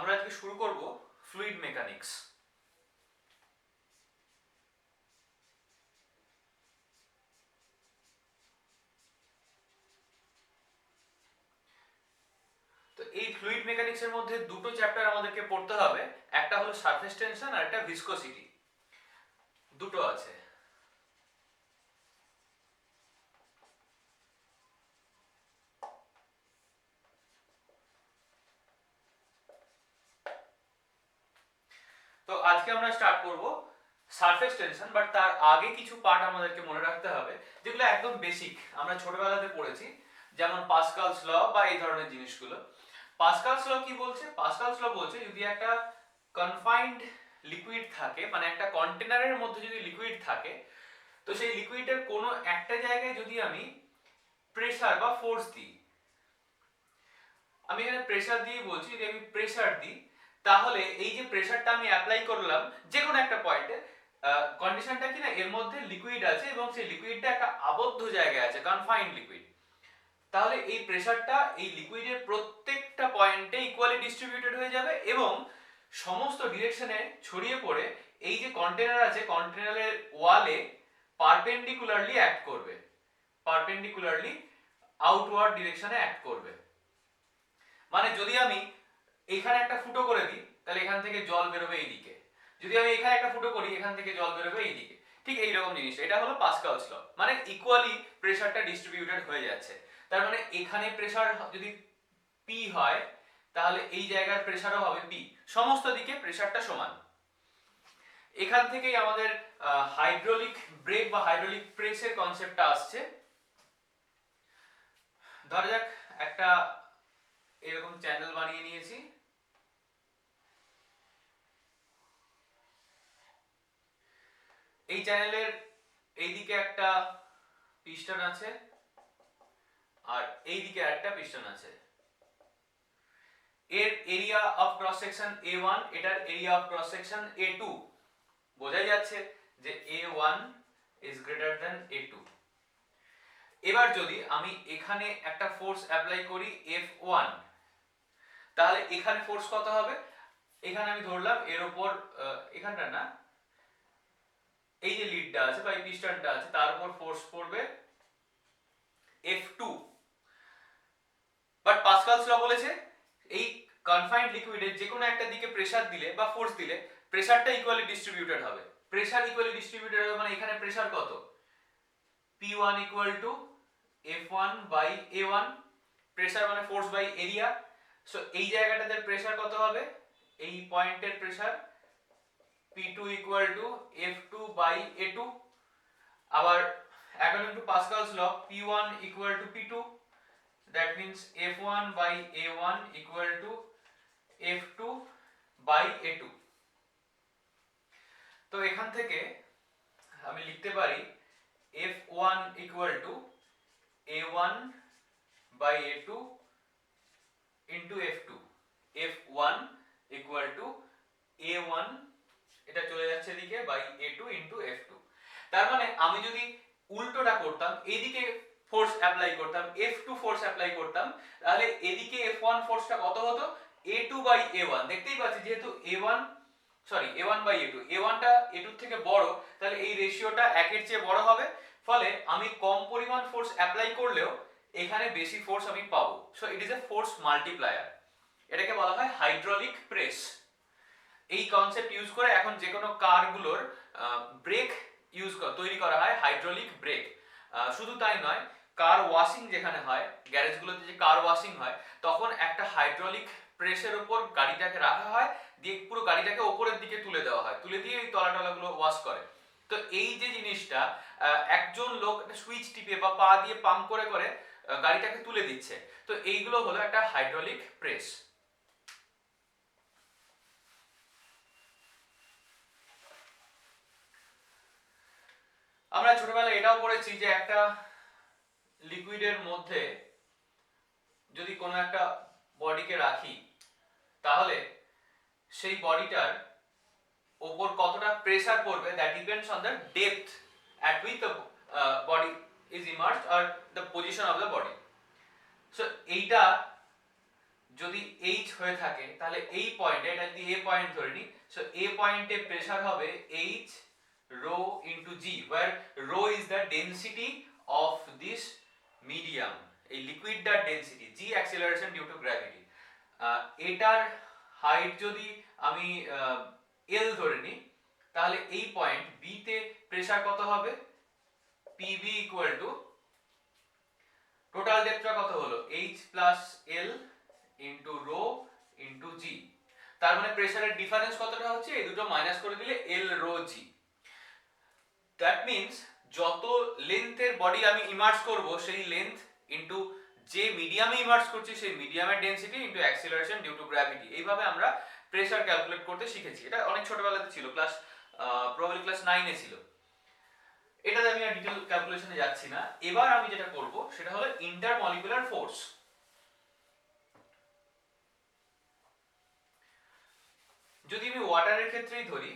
আমরা আজকে শুরু করব ফ্লুইড মেকানিক্স। তো এই ফ্লুইড মেকানিক্স এর মধ্যে দুটো চ্যাপ্টার আমাদেরকে পড়তে হবে, একটা হলো সারফেস টেনশন আর একটা ভিসকোসিটি, দুটো আছে। তো আজকে আমরা স্টার্ট করব সারফেস টেনশন, বাট তার আগে কিছু পার্ট আমাদেরকে মনে রাখতে হবে যেগুলো একদম বেসিক, আমরা ছোটবেলাতে পড়েছি, যেমন পাস্কালস ল বা এই ধরনের জিনিসগুলো। পাস্কালস ল কি বলছে? পাস্কালস ল বলছে যদি একটা কনফাইন্ড লিকুইড থাকে, মানে একটা কন্টেনারের মধ্যে যদি লিকুইড থাকে, তো সেই লিকুইডের কোনো একটা জায়গায় যদি আমি প্রেসার বা ফোর্স দিই, আমি এখানে প্রেসার দিয়ে বলছি, যদি আমি প্রেসার দিই তাহলে এই যে প্রেসারটা আমি অ্যাপ্লাই করলাম যে কোনো একটা পয়েন্টে, কন্ডিশনটা কি না, এর মধ্যে লিকুইড আছে এবং সেই লিকুইডটা একটা আবদ্ধ জায়গায় আছে, কনফাইন্ড লিকুইড। তাহলে এই প্রেসারটা এই লিকুইডের প্রত্যেকটা পয়েন্টে ইকুয়ালি ডিস্ট্রিবিউটেড হয়ে যাবে এবং সমস্ত ডিরেকশনে ছড়িয়ে পড়ে এই যে কন্টেনার আছে, কন্টেনারের ওয়ালে পারপেন্ডিকুলারলি অ্যাক্ট করবে, পারপেন্ডিকুলারলি আউটওয়ার্ড ডিরেকশনে অ্যাক্ট করবে। মানে যদি আমি এখানে একটা ফুটো করে দিই তাহলে এখান থেকে জল বেরোবে এইদিকে, যদি আমি এখানে একটা ফুটো করি এখান থেকে জল বেরোবে এইদিকে, ঠিক এইরকম জিনিস। এটা হলো পাস্কালস ল, মানে ইকুয়ালি প্রেসারটা ডিস্ট্রিবিউটেড হয়ে যাচ্ছে। তার মানে এখানে প্রেসার যদি পি হয় তাহলে এই জায়গার প্রেসারও হবে পি, সমস্ত দিকে প্রেসারটা সমান। এখান থেকেই আমাদের হাইড্রোলিক ব্রেক বা হাইড্রোলিক প্রেসের কনসেপ্টটা আসছে। ধরা যাক একটা এরকম চ্যানেল বানিয়ে নিয়েছি, এই চ্যানেলের এইদিকে একটা পিস্টন আছে আর এইদিকে একটা পিস্টন আছে। এর area of cross section A1, এটার area of cross section A2, বোঝাই যাচ্ছে যে A1 is greater than A2। এবার যদি আমি এখানে একটা ফোর্স অ্যাপ্লাই করি F1, তাহলে এখানে ফোর্স কত হবে? এখানে আমি ধরলাম এর উপর, এখানটা না, এই যে লিডটা আছে বা এই পিস্টনটা আছে তার উপর ফোর্স পড়বে F2। বাট পাস্কালস ল বলেছে এই কনফাইন্ড লিকুইডের যে কোনো একটা দিকে প্রেসার দিলে বা ফোর্স দিলে প্রেসারটা ইকুয়ালি ডিস্ট্রিবিউটেড হবে। প্রেসার ইকুয়ালি ডিস্ট্রিবিউটেড হবে মানে এখানে প্রেসার কত? P1 equal to F1 by A1, pressure মানে ফোর্স বাই এরিয়া। সো এই জায়গাটাতে প্রেসার কত হবে? এই পয়েন্টের pressure P2 equal to F2 by A2। আবার according to Pascal's law P1 equal to P2, that means F1 by A1 equal to F2 by A2। তো এখান থেকে আমি লিখতে পারি F1 equal to A1 by A2 into F2, F1 equal to A1, এটা চলে যাচ্ছে এদিকে, by A2 into F2। তার মানে আমি যদি উল্টোটা করতাম, এইদিকে ফোর্স অ্যাপ্লাই করতাম, F2 ফোর্স অ্যাপ্লাই করতাম, তাহলে এদিকে F1 ফোর্সটা কত হতো? A2 by A1। দেখতেই পাচ্ছি যেহেতু A1 বাই A2, A1 টা A2 থেকে বড়, তাহলে এই রেশিওটা 1 এর চেয়ে বড় হবে, ফলে আমি কম পরিমাণ ফোর্স অ্যাপ্লাই করলেও এখানে বেশি ফোর্স আমি পাবো। So it is a force multiplier, এটাকে বলা হয় হাইড্রোলিক প্রেস। এই কনসেপ্ট ইউজ করে এখন যে কোনো কারগুলোর ব্রেক তৈরি করা হয়, হাইড্রোলিক ব্রেক। শুধু তাই নয়, কার ওয়াশিং যেখানে হয়, গ্যারেজগুলোতে যে কার ওয়াশিং হয়, তখন একটা হাইড্রোলিক প্রেসের উপর গাড়িটাকে রাখা হয়, দিয়ে পুরো গাড়িটাকে উপরের দিকে তুলে দেওয়া হয়, তুলে দিয়ে এই তলাটলাগুলো ওয়াশ করে। তো এই যে জিনিসটা একজন লোক একটা সুইচ টিপে বা পা দিয়ে পাম্প করে করে গাড়িটাকে তুলে দিচ্ছে, তো এইগুলো হলো একটা হাইড্রোলিক প্রেস। আমরা ছোটবেলায় এটাও পড়েছি যে একটা লিকুইডের মধ্যে যদি কোনো একটা বডিকে রাখি তাহলে সেই বডিটার ওপর কতটা প্রেসার পড়বে, that depends on the depth at which the body is immersed or the position of the body। So এইটা যদি H হয়ে থাকে তাহলে এই পয়েন্টে, এটা যদি A পয়েন্ট ধরে নিই, সো A পয়েন্টে প্রেসার হবে H rho into G, where rho is the density of this medium, এই লিকুইডটার density, G acceleration due to gravity। এটার হাইট যদি আমি L ধরে নিই, তাহলে এই পয়েন্ট B তে প্রেসার কত হবে, PB equal to টোটাল ডেপথটা কত হলো, H plus L into rho into G। তার মানে প্রেসারের ডিফারেন্স কতটা হচ্ছে, এই দুটো মাইনাস করে দিলে L rho G। That means যত লেন্থের বডি আমি ইমার্জ করব, সেই লেন্থ ইনটু যে মিডিয়ামে ইমার্জ করছি সেই মিডিয়ামের density into acceleration due to gravity, এইভাবে আমরা প্রেসার ক্যালকুলেট করতে শিখেছি। এটা অনেক ছোটবেলাতে ছিল, ক্লাস প্রবাবলি ক্লাস 9 এ ছিল। এটাতে আমি আর ডিটেইল ক্যালকুলেশনে যাচ্ছি না। এবার আমি যেটা করব সেটা হলো ইন্টারমলিকুলার ফোর্স। যদি আমি ওয়াটারের ক্ষেত্রেই ধরি,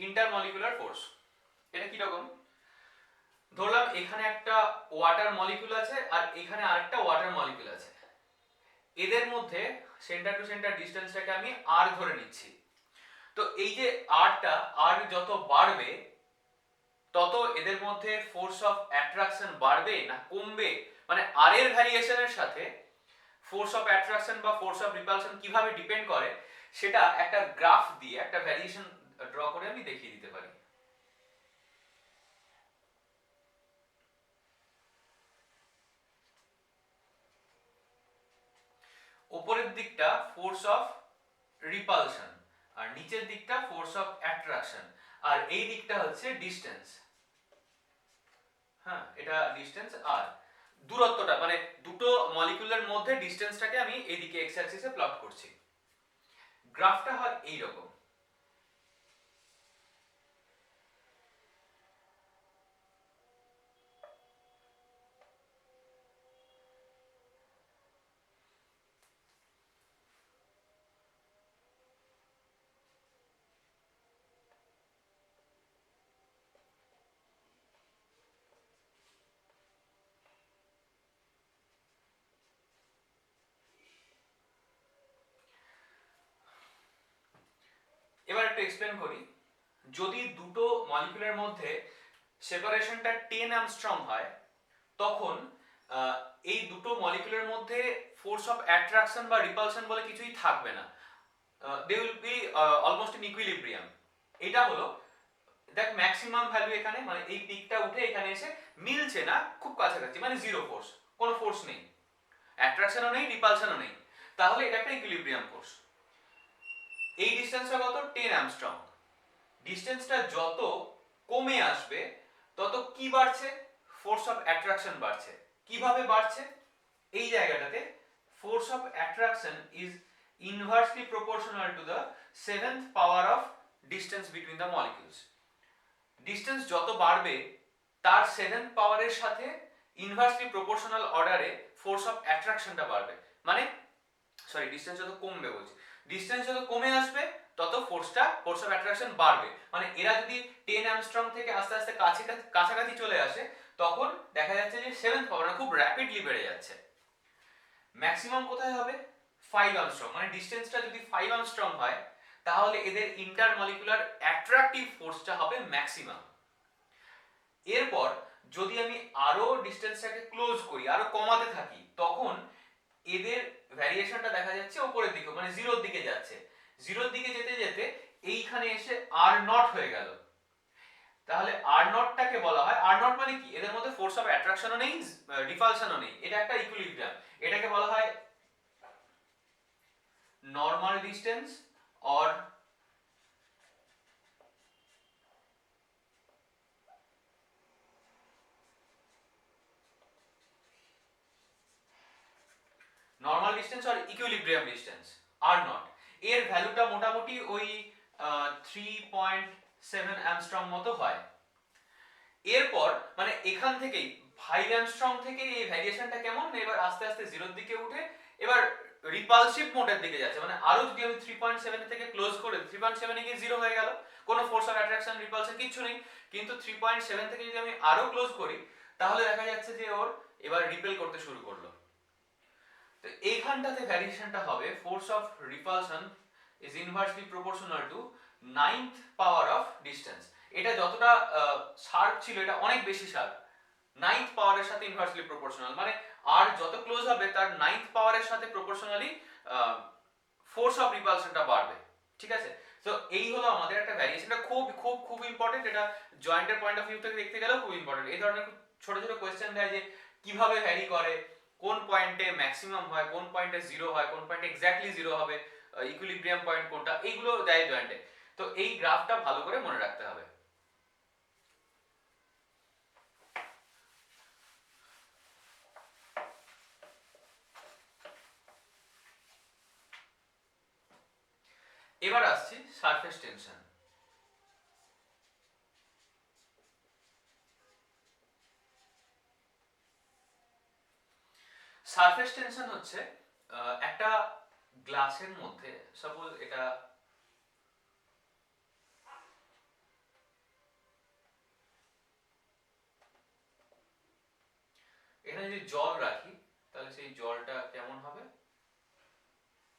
ইন্টারমলিকুলার ফোর্স এটা কি রকম, ধরলাম এখানে একটা ওয়াটার মলিকিউল আছে আর এখানে আরেকটা ওয়াটার মলিকিউল আছে, এদের মধ্যে সেন্টার টু সেন্টার ডিসটেন্সটাকে আমি r ধরে নিচ্ছি। তো এই যে r যত বাড়বে তত এদের মধ্যে ফোর্স অফ অ্যাট্রাকশন বাড়বে না কমবে, মানে r এর ভ্যারিয়েশনের সাথে ফোর্স অফ অ্যাট্রাকশন বা ফোর্স অফ রিপালশন কিভাবে ডিপেন্ড করে সেটা একটা গ্রাফ দিয়ে, একটা ভ্যারিয়েশন ড্র করে আমি দেখিয়ে দিতে পারি। উপরের দিকটা ফোর্স অফ রিপালশন আর নিচের দিকটা ফোর্স অফ অ্যাট্রাকশন, আর এই দিকটা হচ্ছে ডিসটেন্স। হ্যাঁ, এটা ডিসটেন্স আর দূরত্বটা, মানে দুটো মলিকিউলের মধ্যে ডিসটেন্সটাকে আমি এইদিকে এক্স অ্যাক্সিসে প্লট করছি। গ্রাফটা হয় এই রকম। এবার একটু এক্সপ্লেন করি। যদি দুটো মলিকিউলের মধ্যে সেপারেশনটা 10 অ্যাংস্ট্রম হয়, তখন এই দুটো মলিকিউলের মধ্যে ফোর্স অফ অ্যাট্রাকশন বা রিপালশন বলে কিছুই থাকবে না, they will be almost in equilibrium. এটা হলো দেখ ম্যাক্সিমাম ভ্যালু এখানে, মানে এই পিকটা উঠে এখানে এসে মিলছে না, খুব কাছাকাছি, মানে জিরো ফোর্স, কোনো ফোর্স নেই, অ্যাট্রাকশনও নেই, রিপালশনও নেই, তাহলে এটা একটা ইকুইলিব্রিয়াম ফোর্স। এই ডিসটেন্সটা কত, 10 অ্যাংস্ট্রম। ডিসটেন্সটা যত কমে আসবে তত কি বাড়ছে, ফোর্স অফ অ্যাট্রাকশন বাড়ছে। কিভাবে বাড়ছে, এই জায়গাটাতে force of attraction is inversely proportional to the 7th power of distance between the molecules. Distance যত বাড়বে তার 7th পাওয়ারের সাথে ইনভার্সলি প্রপোর্শনাল অর্ডারে ফোর্স অফ অ্যাট্রাকশনটা বাড়বে, মানে সরি ডিসটেন্স যত কমবে বলছি, ডিসটেন্স যত কমে আসবে তত ফোর্স অফ অ্যাট্রাকশন বাড়বে। মানে এরা যদি 10 অ্যাংস্ট্রম থেকে আস্তে আস্তে কাছাকাছি চলে আসে, তখন দেখা যাচ্ছে যে 7th পাওয়ার খুব র্যাপিডলি বেড়ে যাচ্ছে। ম্যাক্সিমাম কোথায় হবে, 5 অ্যাংস্ট্রম, মানে ডিসটেন্সটা যদি 5 অ্যাংস্ট্রম হয় তাহলে এদের ইন্টারমলিকুলার অ্যাট্রাকটিভ ফোর্সটা হবে ম্যাক্সিমাম। এরপর যদি আমি আরো ডিসটেন্সটাকে ক্লোজ করি, আরো কমাতে থাকি, তখন এদের ভ্যারিয়েশনটা দেখা যাচ্ছে উপরের দিকে, মানে জিরোর দিকে যাচ্ছে। জিরোর দিকে যেতে যেতে এইখানে এসে আর নট হয়ে গেল। তাহলে আর নটটাকে বলা হয়, আর নট মানে কি, এদের মধ্যে ফোর্স অফ অ্যাট্রাকশনও নেই, রিপালশনও নেই, এটা একটা ইকুইলিব্রিয়াম। এটাকে বলা হয় normal distance or normal distance আর ইকুইলিব্রিয়াম ডিসটেন্স, আর নট। এর ভ্যালুটা মোটামুটি ওই 3.7 অ্যাংস্ট্রম মতো হয়। এরপর মানে এখান থেকেই 5 অ্যাংস্ট্রম থেকে এই ভ্যারিয়েশনটা কেমন, এবার আস্তে আস্তে জিরোর দিকে উঠে এবার রিপালসিভ মোডের দিকে যাচ্ছে, মানে আরো যদি আমি 3.7 থেকে ক্লোজ করে 3.7 এ গিয়ে জিরো হয়ে গেল, কোনো ফোর্স অফ অ্যাট্রাকশন রিপালশন কিচ্ছু নেই, কিন্তু 3.7 থেকে যদি আমি আরো ক্লোজ করি তাহলে দেখা যাচ্ছে যে ওর এবার রিপেল করতে শুরু করলো। তো এইখানটাতে ভ্যারিয়েশনটা হবে force of repulsion is inversely proportional to 9th power of distance. এটা যতটা শার্প ছিল এটা অনেক বেশি শার্প, 9th পাওয়ারের সাথে ইনভার্সলি প্রপোর্শনাল, মানে আর যত ক্লোজ হবে তার 9th পাওয়ারের সাথে প্রপোর্শনালি ফোর্স অফ রিপালশনটা বাড়বে। ঠিক আছে, তো এই হলো আমাদের একটা ভ্যারিয়েশন। এটা খুব খুব খুব ইম্পর্টেন্ট, এটা জয়েন্টের পয়েন্ট অফ ভিউ থেকে দেখতে গেলেও খুব ইম্পর্টেন্ট। এই ধরনের ছোট ছোট কোয়েশ্চেন দেয় যে কিভাবে ভ্যারি করে, কোন পয়েন্টে ম্যাক্সিমাম হয়, কোন পয়েন্টে জিরো হয়, কোন পয়েন্টে এক্স্যাক্টলি জিরো হবে, ইকুইলিব্রিয়াম পয়েন্ট কোনটা, এইগুলো দেয় জয়েন্টে। তো এই গ্রাফটা ভালো করে মনে রাখতে হবে। এবার আসছি সারফেস টেনশন। সারফেস টেনশন হচ্ছে একটা গ্লাসের মধ্যে, সাপোজ এটা এখানে যদি জল রাখি তাহলে সেই জলটা কেমন হবে,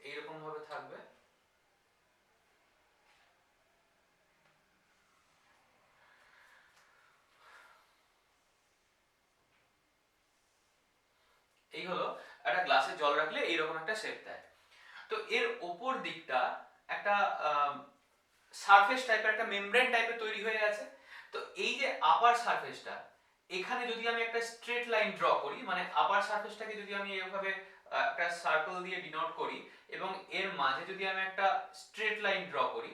এইরকম ভাবে থাকবে। এই হলো একটা গ্লাসে জল রাখলে এইরকম একটা শেপ দেয়। তো এর ওপর দিকটা একটা সারফেস টাইপের, একটা মেমব্রেন টাইপের তৈরি হয়ে আছে। তো এই যে আপার সারফেসটা, এখানে যদি আমি একটা স্ট্রেট লাইন ড্র করি, মানে আপার সারফেসটাকে যদি আমি এইভাবে একটা সার্কেল দিয়ে ডিনোট করি এবং এর মাঝে যদি আমি একটা স্ট্রেট লাইন ড্র করি,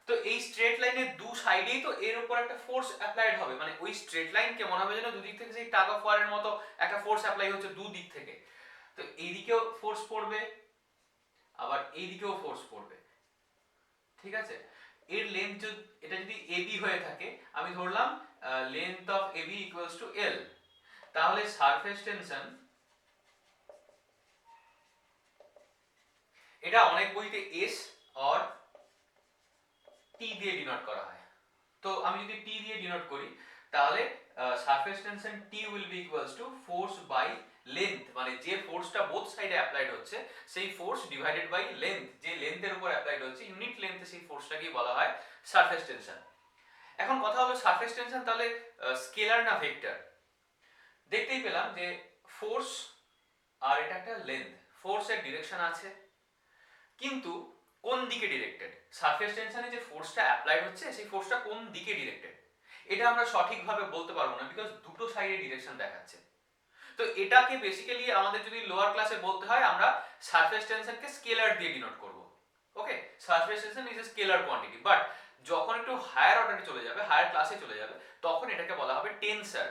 তো এই স্ট্রেট লাইনের দু সাইডেই তো এর উপর একটা ফোর্স অ্যাপ্লাইড হবে, মানে ওই স্ট্রেট লাইনকে মনে হবে যেন দুদিক থেকে সেই টাগ অফ ওয়ারের মতো একটা ফোর্স অ্যাপ্লাই হচ্ছে দুদিক থেকে। তো এইদিকেও ফোর্স পড়বে, আবার এইদিকেও ফোর্স পড়বে। ঠিক আছে, এর লেন্থ এটা যদি এবি হয়ে থাকে, আমি ধরলাম length of AB equals to L, তাহলে সারফেস টেনশন, এটা অনেক বইতে এস অর টি দিয়ে ডিনোট করা হয়। তো আমি যদি টি দিয়ে ডিনোট করি তাহলে surface tension T will be equals to force by length, মানে যে ফোর্সটা বোথ সাইডে অ্যাপ্লাইড হচ্ছে সেই ফোর্স ডিভাইডেড বাই লেন্থ, যে লেন্থের উপর অ্যাপ্লাইড হচ্ছে ইউনিট লেন্থে সেই ফোর্সটাকেই বলা হয় সারফেস টেনশন। এখন কথা হলো সারফেস টেনশন তাহলে স্কেলার না ভেক্টর? দেখতেই পেলাম যে ফোর্স আর এটা একটা লেন্থ, ফোর্সের ডিরেকশন আছে, কিন্তু কোন দিকে ডিরেক্টেড? সারফেস টেনশনে যে ফোর্সটা অ্যাপ্লাই হচ্ছে সেই ফোর্সটা কোন দিকে ডিরেক্টেড এটা আমরা সঠিকভাবে বলতে পারবো না, বিকজ দুটো সাইডে ডিরেকশন দেখাচ্ছে। তো এটাকে বেসিক্যালি আমাদের যদি লোয়ার ক্লাসে বলতে হয়, আমরা সারফেস টেনশনকে স্কেলার দিয়ে ডিনোট করব। Okay, surface tension is a scalar quantity, but যখন একটু হায়ার অর্ডারে চলে যাবে, হায়ার ক্লাসে চলে যাবে, তখন এটাকে বলা হবে টেনসার।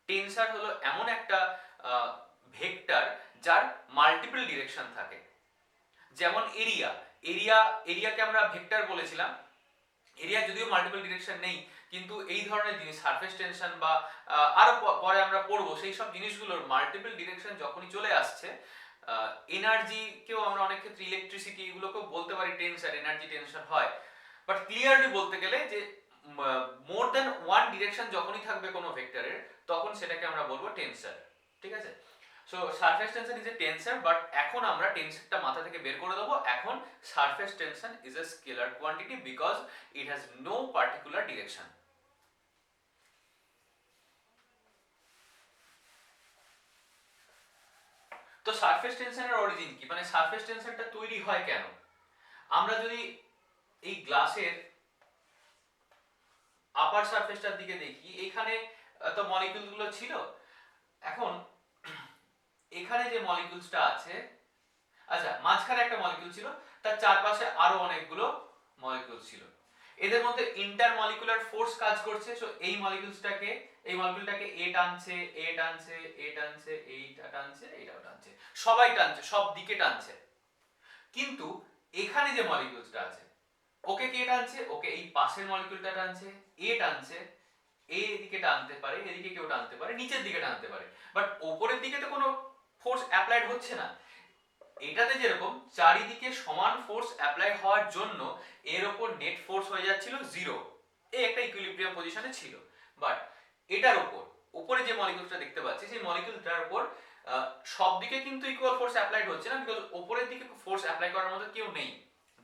টেনসার হলো এমন একটা ভেক্টর যার মাল্টিপল ডিরেকশন থাকে, যেমন এরিয়া, এরিয়াকে আমরা ভেক্টর বলেছিলাম। এরিয়া যদিও মাল্টিপল ডিরেকশন নেই, কিন্তু এই ধরনের জিনিস সারফেস টেনশন বা আরো পরে আমরা পড়বো সেই সব জিনিসগুলোর মাল্টিপল ডিরেকশন যখনই চলে আসছে, এনার্জিকেও আমরা অনেক ক্ষেত্রে ইলেকট্রিসিটি এগুলোকেও বলতে পারি টেনসার, এনার্জি টেনশন হয়। বাট ক্লিয়ারলি বলতে গেলে যে মোর দ্যান ওয়ান ডিরেকশন যখনই থাকবে কোনো ভেক্টরের, তখন সেটাকে আমরা বলবো টেনসার। ঠিক আছে, so surface tension is a tensor, but এখন আমরা টেনসারটা মাথা থেকে বের করে দেবো। এখন surface tension is a scalar quantity because it has no particular direction. তো সারফেস টেনশনের অরিজিন কি, মানে সারফেস টেনশনটা তৈরি হয় কেন? আমরা যদি এই গ্লাসের আপার সারফেসটার দিকে দেখি, এখানে তো মলিকিউল গুলো ছিল। এখন এখানে যে মলিকিউলসটা আছে, আচ্ছা মাঝখানে একটা মলিকিউল ছিল, তার চারপাশে আরো অনেকগুলো মলিকিউল ছিল, এদের মধ্যে ইন্টারমলিকুলার ফোর্স কাজ করছে। সো এই মলিকিউলসটাকে, এই মলিকিউলটাকে এ টানছে, এ টানছে, এ টানছে, এইটা টানছে, এইটাও টানছে, সবাই টানছে, সব দিকে টানছে। কিন্তু এখানে যে মলিকিউলসটা আছে, ওকে কে টানছে? ওকে এই পাশের মলিকিউলটা টানছে, এ টানছে, এদিকে টানতে পারে, এদিকে কেউ টানতে পারে, নিচের দিকে টানতে পারে, বাট উপরের দিকে তো কোনো ফোর্স অ্যাপ্লাইড হচ্ছে না। এটাতে যেরকম চারিদিকে সমান ফোর্স অ্যাপ্লাই হওয়ার জন্য এর ওপর নেট ফোর্স হয়ে যাচ্ছিল 0, এই একটা ইকুইলিব্রিয়াম পজিশনে ছিল। বাট এটার উপরে যে মলিকিউলটা দেখতে পাচ্ছি সেই মলিকিউলটার উপর সব দিকে কিন্তু ইকুয়াল ফোর্স অ্যাপ্লাইড হচ্ছে না, বিকজ উপরের দিকে ফোর্স অ্যাপ্লাই করার মতো কেউ নেই।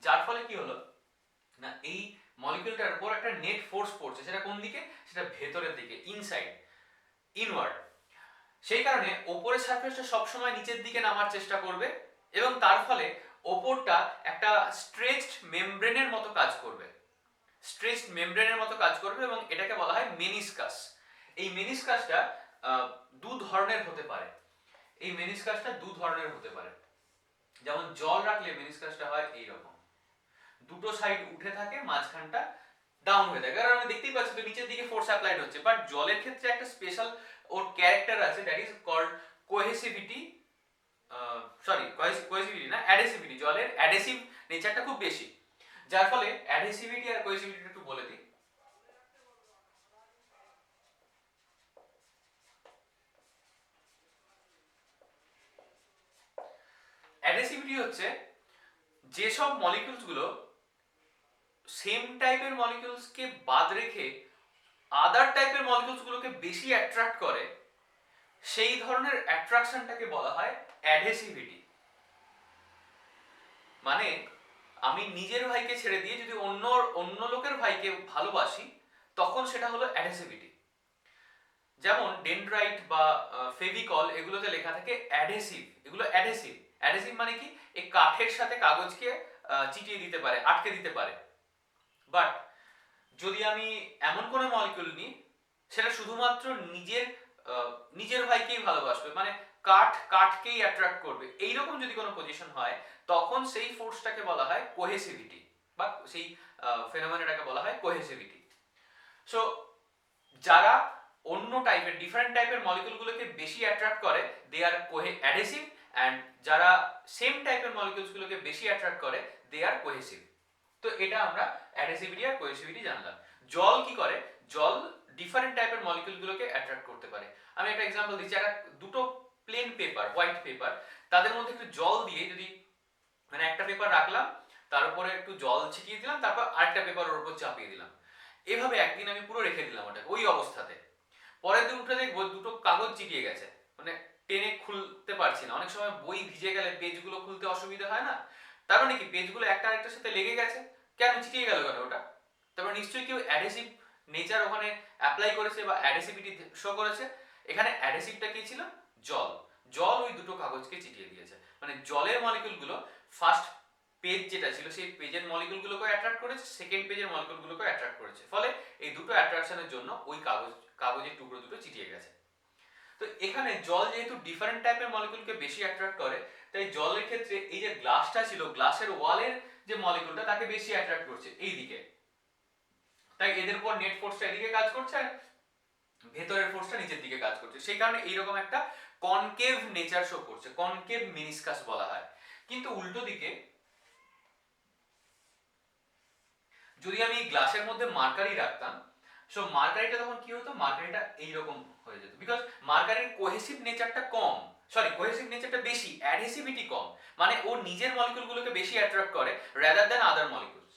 যার ফলে কি হলো না, এই মলিকিউলটার উপর একটা নেট ফোর্স পড়ছে। সেটা কোন দিকে? সেটা ভেতরের দিকে, ইনসাইড, ইনওয়ার্ড। সেই কারণে ওপরের সারফেসটা সবসময় নিচের দিকে নামার চেষ্টা করবে এবং তার ফলে ওপরটা একটা স্ট্রেচড মেমব্রেনের মতো কাজ করবে, স্ট্রেচড মেমব্রেনের মতো কাজ করবে এবং এটাকে বলা হয় মেনিসকাস। এই মেনিসকাসটা দু ধরনের হতে পারে। এই মেনিসকাসটা দু ধরনের হতে পারে। যেমন জল রাখলে মেনিসকাসটা হয় এইরকম, দুটো সাইড উঠে থাকে, মাঝখানটা ডাউন হয়ে থাকে। কারণ আমি দেখতেই পাচ্ছি তো নিচের দিকে ফোর্স অ্যাপ্লাইড হচ্ছে। বাট জলের ক্ষেত্রে একটা স্পেশাল ওর ক্যারেক্টার আছে, দ্যাট ইজ কল্ড কোহেসিভিটি, কোহেসিভিটি না, অ্যাডহেসিভিটি। জলের অ্যাডহেসিভ নেচারটা খুব বেশি, যার ফলে অ্যাডহেসিভিটি আর কোহেসিভিটি একটু বলে দিই। অ্যাডহেসিভিটি হচ্ছে যেসব মলিকিউলস গুলো সেম টাইপের মলিকিউলসকে বাদ রেখে আদার টাইপের মলিকিউলস গুলোকে বেশি অ্যাট্রাক্ট করে, সেই ধরনের অ্যাট্রাকশনটাকে বলা হয় অ্যাডহেসিভিটি। মানে আমি নিজের ভাইকে ছেড়ে দিয়ে যদি অন্য লোকের ভাইকে ভালোবাসি, তখন সেটা হলো অ্যাডহেসিভিটি। যেমন ডেনড্রাইট বা ফেভিকল, এগুলোতে লেখা থাকে অ্যাডহেসিভ, এগুলো অ্যাডহেসিভ। অ্যাডহেসিভ মানে কি? এই কাঠের সাথে কাগজকে চিটিয়ে দিতে পারে, আটকে দিতে পারে। বাট যদি আমি এমন কোনো মলিকিউল নিই, সেটা শুধুমাত্র নিজের ভাইকেই ভালোবাসবে, মানে কাঠকেই অ্যাট্রাক্ট করবে, এইরকম যদি কোনো পজিশন হয়, তখন সেই ফোর্সটাকে বলা হয় কোহেসিভিটি, বা সেই ফেনোমেনাটাকে বলা হয় কোহেসিভিটি। সো যারা অন্য টাইপের, ডিফারেন্ট টাইপের মলিকিউলগুলোকে বেশি অ্যাট্রাক্ট করে, দে আর অ্যাডহেসিভ, অ্যান্ড যারা সেম টাইপের মলিকিউলসগুলোকে বেশি অ্যাট্রাক্ট করে, দে আর কোহেসিভ। তো এটা আমরা অ্যাডহেসিভিটি আর কোহেসিভিটি জানলাম। জল কি করে? জল ডিফারেন্ট টাইপের মলিকিউলগুলোকে অ্যাট্রাক্ট করতে পারে। আমি একটা এক্সাম্পল দিচ্ছি। দুটো প্লেন পেপার, হোয়াইট পেপার, তাদের মধ্যে একটু জল দিয়ে যদি, মানে একটা পেপার রাখলাম, তার উপরে একটু জল ছিটিয়ে দিলাম, তারপর আরেকটা পেপার ওর উপর চাপিয়ে দিলাম, এভাবে একদিন আমি পুরো রেখে দিলাম ওটাকে ওই অবস্থাতে। পরের দিন উঠে দেখবো দুটো কাগজ চিটিয়ে গেছে, মানে টেনে খুলতে পারছি না। অনেক সময় বই ভিজে গেলে পেজগুলো খুলতে অসুবিধা হয় না? তার মানে কি, পেজগুলো একটা আরেকটার সাথে লেগে গেছে। কেন চিটিয়ে গেল কেন ওটা? তারপর নিশ্চয়ই কেউ অ্যাডহেসিভ নেচার ওখানে অ্যাপ্লাই করেছে বা অ্যাডহেসিভিটি শো করেছে। এখানে অ্যাডহেসিভটা কি ছিল? জল। জল ওই দুটো কাগজকে চিটিয়ে দিয়েছে। মানে জলের মলিকিউলগুলো ফার্স্ট পেজ যেটা ছিল সেই পেজের মলিকিউলগুলোকে অ্যাট্রাক্ট করেছে, সেকেন্ড পেজের মলিকিউলগুলোকে অ্যাট্রাক্ট করেছে, ফলে এই দুটো অ্যাট্রাকশনের জন্য ওই কাগজের টুকরো দুটো চিটিয়ে গেছে। তো এখানে জল যেহেতু ডিফারেন্ট টাইপের মলিকিউলকে বেশি অ্যাট্রাক্ট করে, তাই জলের ক্ষেত্রে এই যে গ্লাসটা ছিল, গ্লাসের ওয়ালের যে মলিকিউলটা তাকে বেশি অ্যাট্রাক্ট করছে এই দিকে, তাই এদের উপর নেট ফোর্সটা এদিকে কাজ করছে আর ভেতরের ফোর্সটা নিচের দিকে কাজ করছে। সেই কারণে এইরকম একটা কনকেভ নেচার শো করছে, কনকেভ মেনিসকাস বলা হয়। কিন্তু উল্টো দিকে যদি আমি গ্লাসের মধ্যে মার্কারি রাখতাম, সো মার্কারিটা তখন কি হতো? মার্কারিটা এইরকম হয়ে যেত, বিকজ মার্কারির কোহেসিভ নেচারটা কম, কোহেসিভ নেচারটা বেশি, অ্যাডহেসিভিটি কম। মানে ও নিজের মলিকিউলগুলোকে বেশি অ্যাট্রাক্ট করে রাদার দ্যান আদার মলিকিউলস।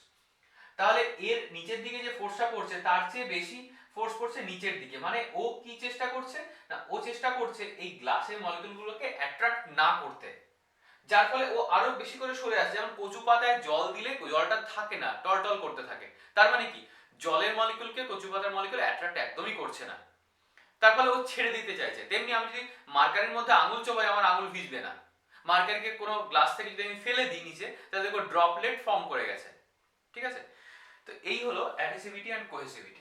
তাহলে এর নিচের দিকে যে ফোর্সটা পড়ছে তার চেয়ে বেশি ফোর্স পড়ছে নিচের দিকে। মানে ও কি চেষ্টা করছে না, ও চেষ্টা করছে এই গ্লাসের মলিকিউলগুলোকে অ্যাট্রাক্ট না করতে, যার ফলে ও আরো বেশি করে সরে আসে। যেমন কচু পাতায় জল দিলে জলটা থাকে না, টলটল করতে থাকে। তার মানে কি, জলের মলিকিউলকে কচু পাতার মলিকিউল অ্যাট্রাক্ট একদমই করছে না, তার ফলে ও ছেড়ে দিতে চাইছে। তেমনি আমি যদি মার্কারের মধ্যে আঙুল চোবাই, আমার আঙুল ভিজবে না। মার্কারকে কোনো গ্লাস থেকে যদি আমি ফেলে দিই নিচে, তাহলে দেখো ড্রপলেট ফর্ম করে গেছে। ঠিক আছে? তো এই হলো অ্যাডহেসিভিটি এন্ড কোহেসিভিটি।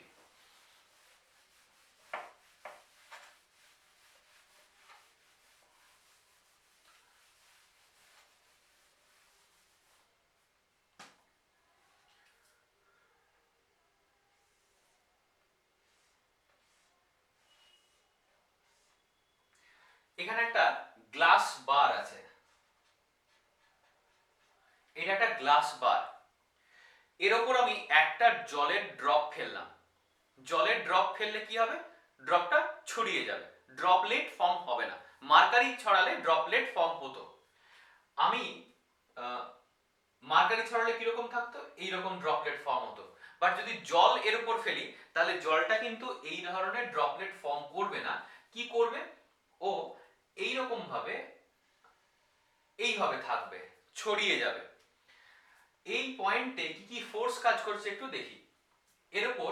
এখানে একটা গ্লাস বার আছে, এটা একটা গ্লাস বার। এর উপর আমি একটা জলের ড্রপ ফেললাম। জলের ড্রপ ফেললে কি হবে? ড্রপটা ছড়িয়ে যাবে, ড্রপলেট ফর্ম হবে না। মার্কারি ছড়ালে ড্রপলেট ফর্ম হতো। আমি মার্কারি ছড়ালে কিরকম থাকতো, এইরকম ড্রপলেট ফর্ম হতো। বাট যদি জল এর উপর ফেলি তাহলে জলটা কিন্তু এই ধরনের ড্রপলেট ফর্ম করবে না। কি করবে, ও এইরকম ভাবে এইভাবে থাকবে, ছড়িয়ে যাবে। এই পয়েন্টে কি কি ফোর্স কাজ করছে একটু দেখি। এর উপর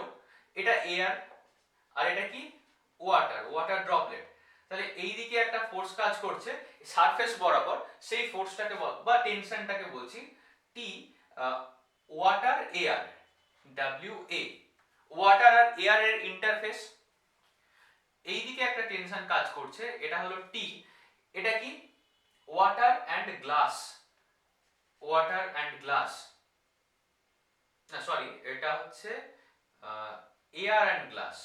এটা এয়ার আর এটা কি ওয়াটার ড্রপলেট। তাহলে এই দিকে একটা ফোর্স কাজ করছে সারফেস বরাবর, সেই ফোর্সটাকে বা টেনশনটাকে বলছি T water air, W A. Water আর এয়ার এর ইন্টারফেস, এই দিকে একটা টেনশন কাজ করছে, এটা হলো টি। এটা কি, water and glass, water and glass, না সরি, এটা হচ্ছে এয়ার অ্যান্ড গ্লাস।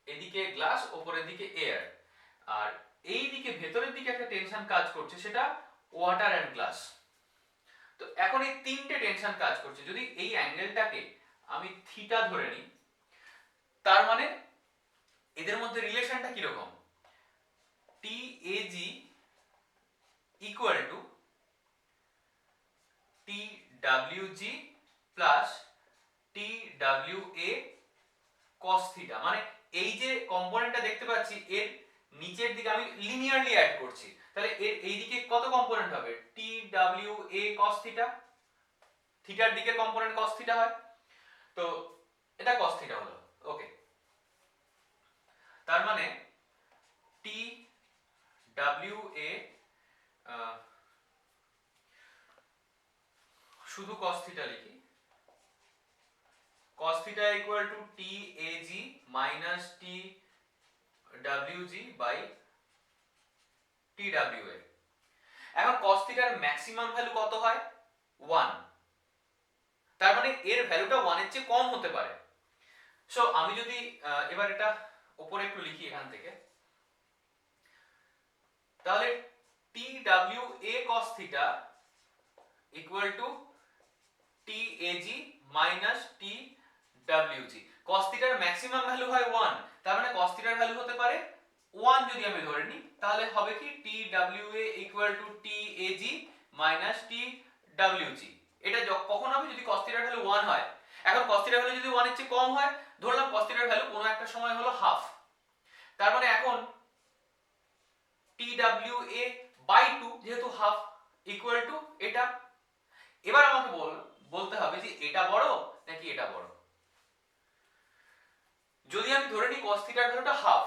এদিকে গ্লাস, ওপরের দিকে এয়ার, আর এই দিকে ভেতরের দিকে একটা টেনশন কাজ করছে, সেটা ওয়াটার অ্যান্ড গ্লাস। তো এখন এই তিনটে টেনশন কাজ করছে। যদি এই অ্যাঙ্গেলটাকে আমি থিটা ধরে নিই, তার মানে এদের মধ্যে রিলেশনটা কিরকম, T A G equal to T W G plus T W A cos theta. মানে এই যে কম্পোনেন্টটা দেখতে পাচ্ছি এর নিচের দিকে আমি লিনিয়ারলি অ্যাড করছি, তাহলে এর এই দিকে কত কম্পোনেন্ট হবে, টি ডাব্লিউ এ কস থিটা, থিটার দিকে কম্পোনেন্ট কস থিটা হয়, তো এটা কস থিটা হলো। ওকে, তার মানে টি ডাব্লিউ এ শুধু কস থিটা লিখি, cos theta equal to TAG minus TWG by TWA। এখন cos theta এর ম্যাক্সিমাম ভ্যালু কত হয়, 1। তার মানে এর ভ্যালুটা 1 এর চেয়ে কম হতে পারে। সো আমি যদি এবার এটা উপরে একটু লিখি এখান থেকে, তাহলে TWA cos theta equal to TAG minus TWG। cos theta এর ম্যাক্সিমাম ভ্যালু হয় 1, তার মানে cos theta এর ভ্যালু হতে পারে 1 যদি আমি ধরে নিই, তাহলে হবে কি TWA equal to TAG minus TWG। এটা কখন হবে, যদি cos theta এর ভ্যালু 1 হয়। এখন cos theta এর ভ্যালু যদি 1 এর চেয়ে কম হয়, ধরলাম cos theta এর ভ্যালু কোনো একটা সময় হলো হাফ, তার মানে এখন TWA by 2 যেহেতু হাফ ইকুয়াল টু এটা। এবার আমাকে বলতে হবে যে এটা বড় নাকি এটা বড়। যদি আমি ধরে নিই cos থিটার ভ্যালুটা হাফ,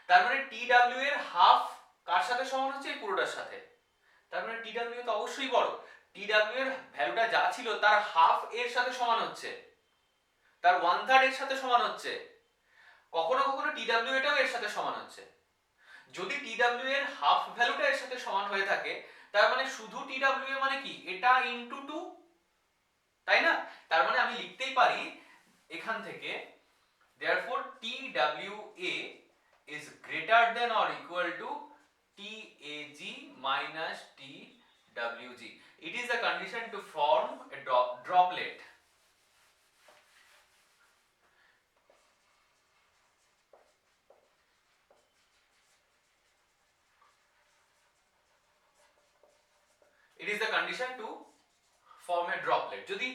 তার মানে TW এর হাফ কার সাথে সমান হচ্ছে, এই পুরোটার সাথে, তার মানে TW তো অবশ্যই বড়। TW এর ভ্যালুটা যা ছিল তার হাফ এর সাথে সমান হচ্ছে, তার 1/3 এর সাথে সমান হচ্ছে, কখনো কখনো TW এটাও এর সাথে সমান হচ্ছে। যদি TW এর হাফ ভ্যালুটা এর সাথে সমান হয়ে থাকে, তার মানে শুধু TW মানে কি, এটা ইনটু 2, তাই না? তার মানে আমি লিখতেই পারি এখান থেকে therefore TWA is greater than or equal to TAG minus TWG. It is the condition to form a droplet. It is the condition to form a droplet. যদি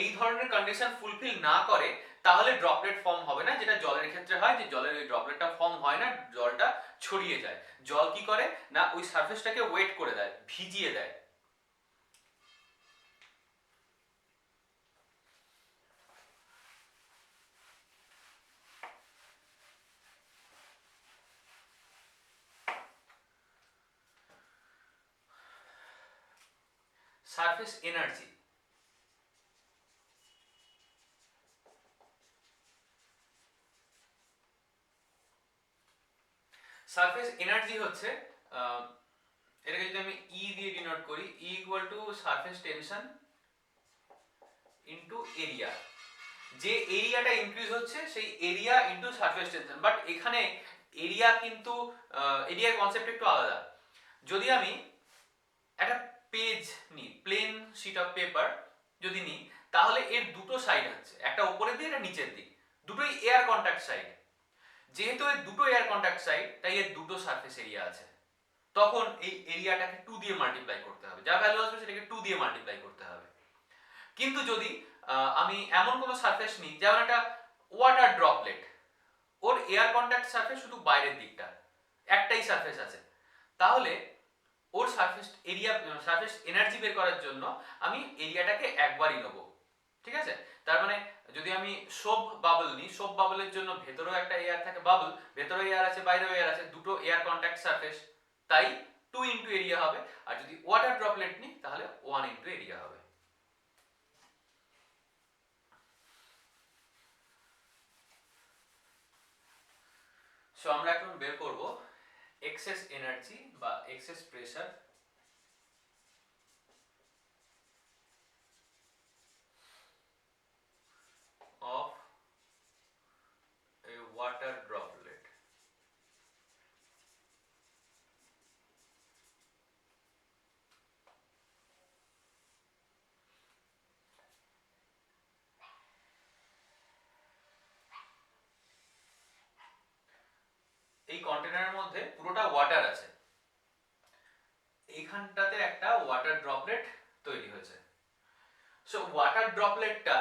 এই ধরনের কন্ডিশন ফুলফিল না করে তাহলে ড্রপলেট ফর্ম হবে না, যেটা জলের ক্ষেত্রে হয়, যে জলের ওই ড্রপলেটটা ফর্ম হয় না, জলটা ছড়িয়ে যায়। জল কি করে না, ওই সারফেসটাকে ওয়েট করে দেয়, ভিজিয়ে দেয়। সারফেস এনার্জি, সারফেস এনার্জি হচ্ছে এটাকে যদি আমি ই দিয়ে ডিনোট করি, E equal to surface tension into area. যে এরিয়াটা ইনক্রিজ হচ্ছে সেই area into surface tension. But এখানে এরিয়া কিন্তু এরিয়ার কনসেপ্ট একটু আলাদা। যদি আমি একটা পেজ নিই, প্লেন শিট অফ পেপার যদি নিই, তাহলে এর দুটো সাইড আছে, একটা উপরের দিক একটা নিচের দিক, দুটোই এয়ার কন্ট্যাক্ট সাইড। যেহেতু এর দুটো এয়ার কন্ট্যাক্ট সাইড, তাই এর দুটো সারফেস এরিয়া আছে। তখন এই এরিয়াটাকে 2 দিয়ে মাল্টিপ্লাই করতে হবে, যা ভ্যালু আসবে সেটাকে 2 দিয়ে মাল্টিপ্লাই করতে হবে। কিন্তু যদি আমি এমন কোনো সারফেস নিই যেমন একটা ওয়াটার ড্রপলেট, ওর এয়ার কন্ট্যাক্ট সারফেস শুধু বাইরের দিকটা, একটাই সারফেস আছে, তাহলে ওর সারফেস এরিয়া সারফেস এনার্জি বের করার জন্য আমি এরিয়াটাকে একবারই নেব, ঠিক আছে? তার মানে যদি আমি সোপ বাবল নিই, সোপ বাবলের জন্য ভেতরেও একটা এয়ার থাকে, বাবল ভেতরে এয়ার আছে বাইরেও এয়ার আছে, দুটো এয়ার কন্ট্যাক্ট সারফেস, তাই 2 ইনটু এরিয়া হবে। আর যদি ওয়াটার ড্রপলেট নিই তাহলে 1 ইনটু এরিয়া হবে। সো আমরা এখন বের করব এক্সেস এনার্জি বা excess pressure of a water droplet. এই কন্টেনারের মধ্যে পুরোটা ওয়াটার আছে, এইখানটাতে একটা ওয়াটার ড্রপলেট তৈরি হয়েছে। সো ওয়াটার ড্রপলেটটা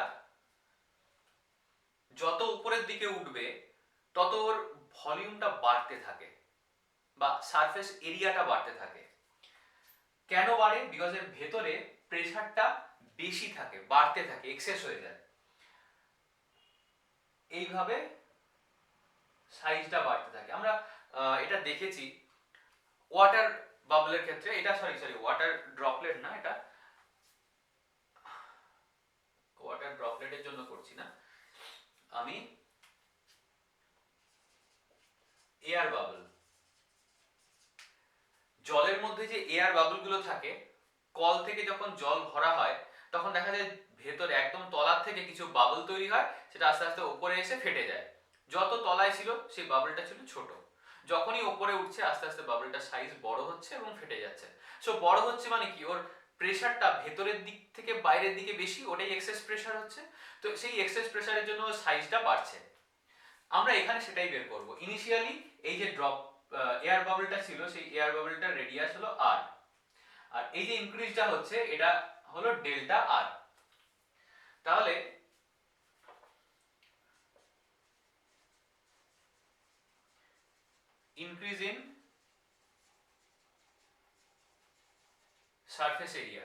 যত উপরের দিকে উঠবে তত ওর ভলিউমটা বাড়তে থাকে বা সারফেস এরিয়াটা বাড়তে থাকে। কেন বাড়ে? বিকজ এর ভেতরে প্রেসারটা বেশি থাকে, বাড়তে থাকে, এক্সেস হয়ে যায়, এইভাবে সাইজটা বাড়তে থাকে। আমরা এটা দেখেছি ওয়াটার বাবলের ক্ষেত্রে, এটা সরি ওয়াটার ড্রপলেট না, এটা ওয়াটার ড্রপলেটের জন্য করছি না, আমি এয়ার বাবল, জলের মধ্যে যে এয়ার বাবল গুলো থাকে, কল থেকে যখন জল ভরা হয় তখন দেখা যায় ভেতরে একদম তলার থেকে কিছু বাবল তৈরি হয়, সেটা আস্তে আস্তে উপরে এসে ফেটে যায়। যত তলায় ছিল সেই বাবলটা ছিল ছোট, যখনই উপরে উঠছে আস্তে আস্তে বাবলটার সাইজ বড় হচ্ছে এবং ফেটে যাচ্ছে। সো বড় হচ্ছে মানে কি, ওর প্রেসারটা ভেতরের দিক থেকে বাইরের দিকে বেশি, ওটাই এক্সেস প্রেসার হচ্ছে। তো সেই এক্সেস প্রেসারের জন্য সাইজটা বাড়ছে। আমরা এখানে সেটাই বের করব। ইনিশিয়ালি এই যে ড্রপ এয়ার বাবলটা ছিল, সেই এয়ার বাবলটার রেডিয়াস হলো r, আর এই যে ইনক্রিজটা হচ্ছে এটা হলো ডেল্টা r। তাহলে increase in surface area,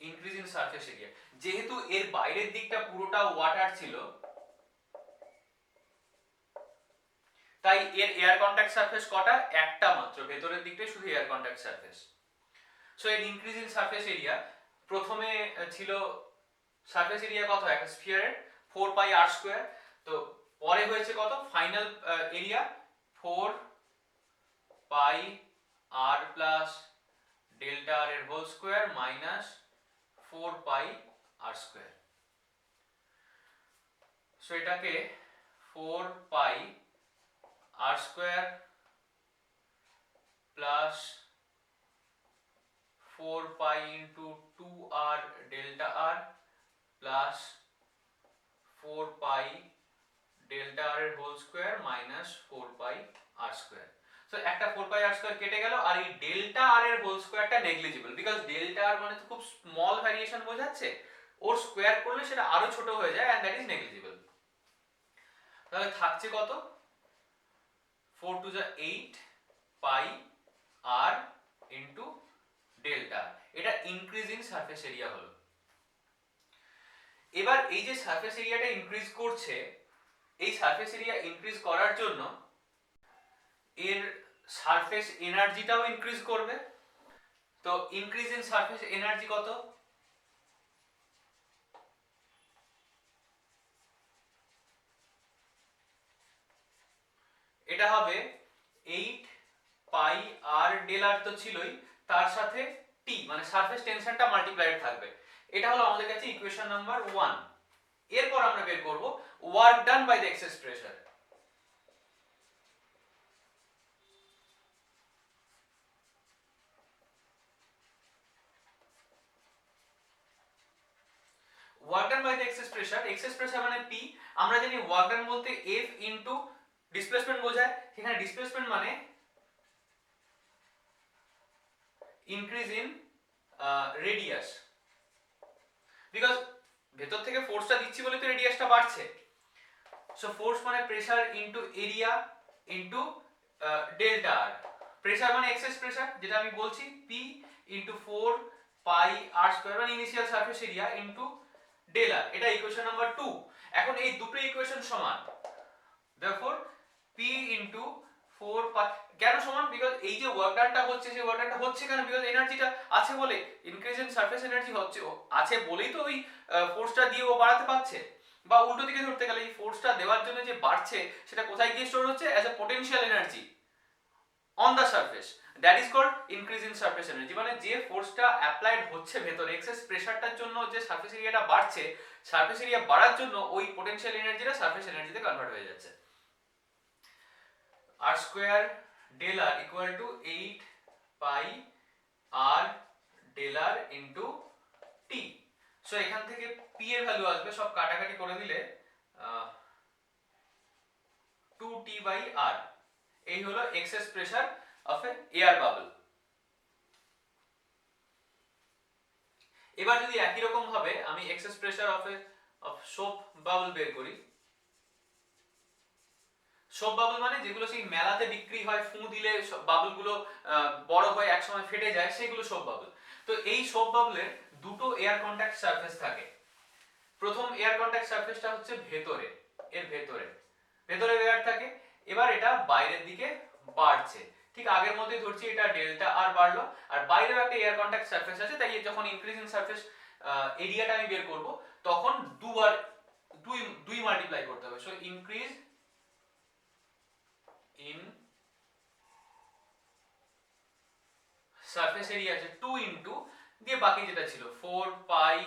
increase in surface area, যেহেতু এর বাইরের দিকটা পুরোটা ওয়াটার ছিল তাই এর এয়ার কন্টাক্ট সারফেস কটা? একটা মাত্র, ভেতরের দিকটাই শুধু এয়ার কন্টাক্ট সারফেস। সো এর ইনক্রিজ ইন সারফেস এরিয়া প্রথমে ছিল সারফেস এরিয়া কত একটা স্ফিয়ারের 4 পাই r স্কয়ার, তো পরে হয়েছে কত final area 4 pi r plus delta r এর whole square minus 4 pi r square. So এটাকে 4 pi r square plus 4 pi into 2r delta r plus 4 pi delta r এর whole square minus 4 pi r square. So একটা 4 pi r square কেটে গেল, আর এই delta r এর whole স্কয়ারটা negligible, because delta r মানে তো খুব স্মল ভ্যারিয়েশন বোঝাচ্ছে, ওর স্কয়ার করলে সেটা আরো ছোট হয়ে যায় এন্ড দ্যাট ইজ নেগলিজিবল। তাহলে থাকছে কত 4 টু যা 8 পাই r ইনটু ডেল্টা, এটা ইনক্রিজ ইন সারফেস এরিয়া হলো। এবার এই যে সারফেস এরিয়াটা ইনক্রিজ করছে, এই সারফেস এরিয়া ইনক্রিজ করার জন্য এর সারফেস এনার্জিটাও ইনক্রিজ করবে। তো ইনক্রিজ ইন সারফেস এনার্জি কত? এটা হবে 8 পাই r ডেল r তো ছিলই, তার সাথে t মানে সারফেস টেনশনটা মাল্টিপ্লাইড থাকবে। এটা হলো আমাদের কাছে ইকুয়েশন নাম্বার 1। এরপর আমরা বের করব work done by the excess pressure. Work done by the excess pressure, excess pressure মানে P, আমরা জানি ওয়ার্ক ডান বলতে F ইনটু ডিসপ্লেসমেন্ট বোঝায়, সেখানে ডিসপ্লেসমেন্ট মানে ইনক্রিজ ইন রেডিয়াস, বিকজ ভেতর থেকে ফোর্সটা দিচ্ছি বলে তো রেডিয়াসটা বাড়ছে। সো ফোর্স মানে pressure into area into delta r. Pressure মানে এক্সেস প্রেসার, যেটা আমি বলছি পি ইনটু 4 পাই আর স্কয়ার মানে initial surface area into del r. এটা ইকুয়েশন নাম্বার 2। এখন এই দুটো ইকুয়েশন সমান, therefore p ইনটু 4 পাই। কেন সমান? বিকজ এই যে ওয়ার্ক ডানটা হচ্ছে, সেই ওয়ার্ক ডানটা হচ্ছে কেন? বিকজ এনার্জিটা আছে বলে, ইনক্রিজ ইন সারফেস এনার্জি হচ্ছে, আছে বলেই তো ওই ফোর্সটা দিয়ে ও বাড়াতে পারছে। বা উল্টো দিকে ধরতে গেলে এই ফোর্সটা দেওয়ার জন্য যে বাড়ছে সেটা কোথায় গিয়ে স্টোর হচ্ছে? As a potential energy on the surface, that is called increase in surface energy. মানে যে ফোর্সটা অ্যাপ্লাইড হচ্ছে ভেতরে এক্সেস প্রেসারটার জন্য, যে সারফেস এরিয়াটা বাড়ছে, সারফেস এরিয়া বাড়ার জন্য ওই পোটেনশিয়াল এনার্জিটা সারফেস এনার্জিতে কনভার্ট হয়ে যাচ্ছে। R square del r equal to 8 pi r del r into T. So এখান থেকে পি এর ভ্যালু আসবে, সব কাটাকাটি করে দিলে 2t বাই আর। এই হলো excess pressure of a air bubble. এবার যদি একই রকম ভাবে আমি excess pressure of soap bubble বের করি। সোপ বাবল মানে যেগুলো সেই মেলাতে বিক্রি হয়, ফু দিলে বাবল গুলো বড় হয়ে একসময় ফেটে যায়, সেগুলো সোপ বাবল। তো এই সোপ বাবলের দুটো এয়ার কন্টাক্ট সারফেস থাকে। প্রথম এয়ার কন্টাক্ট সারফেসটা হচ্ছে ভেতরে, এর ভেতরে এয়ার থাকে। এবার এটা বাইরের দিকে বাড়ছে, ঠিক আগের মতোই ধরছি এটা ডেল্টা আর বাড়লো, আর বাইরেও একটা এয়ার কন্টাক্ট সারফেস আছে। তাই যখন ইনক্রিজিং সারফেস এরিয়াটা আমি বের করব তখন দুবার দুই মাল্টিপ্লাই করতে হবে। So increase in surface area আছে 2 ইনটু দিয়ে বাকি যেটা ছিল 4 পাই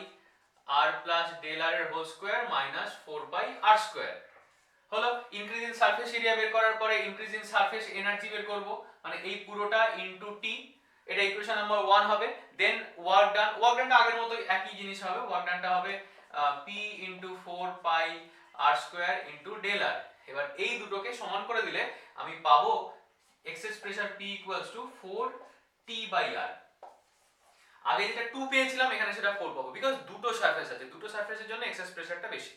আর প্লাস ডেল আর এর হোল স্কয়ার মাইনাস 4 পাই আর স্কয়ার হলো। ইনক্রিজ ইন সারফেস এরিয়া বের করার পরে ইনক্রিজ ইন সারফেস এনার্জি বের করব, মানে এই পুরোটা ইনটু টি। এটা ইকুয়েশন নাম্বার 1 হবে। দেন ওয়ার্ক ডানটা আগের মতো একই জিনিস হবে। ওয়ার্ক ডানটা হবে p ইনটু 4 পাই আর স্কয়ার ইনটু ডেল আর। এবার এই দুটোকে সমান করে দিলে আমি পাবো excess pressure p equals to 4t by r। আগে যেটা 2 পেয়েছিলাম এখানে সেটা 4 পাবো, বিকজ দুটো সারফেস আছে, দুটো সারফেসের জন্য এক্সেস প্রেসারটা বেশি।